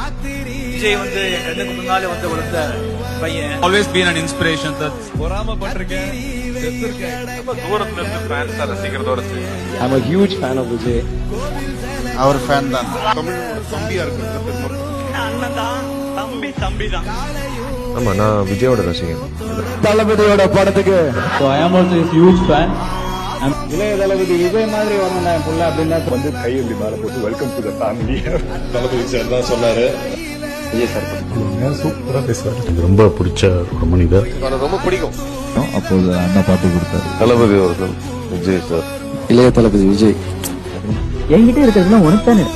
விஜய் வந்து என் கண்ணுக்கு முன்னாலே வந்து வளர்ந்த பையன். Always been an inspiration. பொறாமப்பட்டிருக்கேன், தூரத்துல இருந்து ஃபேன்ஸ் ரசிக்கிறதோட சரி. I'm a huge fan of Vijay. அவர் ஃபேன் தான். தமிழோட தம்பியா இருக்கிறது அண்ணன் தான், தம்பி தான். ஆமா, நான் விஜயோட ரசிகன். தளபதியோட படத்துக்கு So I am also a huge fan. இளைய தளபதி விஜய் மாதிரி வரணும் என் புள்ள அப்படின்னா வந்து கையெழுதி மேல போட்டு welcome to the family. Thalapathy sir தான் சொன்னாரு. விஜய் சார் சூப்பரா பேசுவார். எனக்கு ரொம்ப பிடிச்ச ஒரு மனிதர். எனக்கு ரொம்ப பிடிக்கும். அப்போது அண்ணா பாட்டு கொடுத்தாரு. தளபதி அவர்கள் விஜய் சார். இளைய தளபதி விஜய் என்கிட்ட இருக்கிறதுலாம் உனக்கு தானே.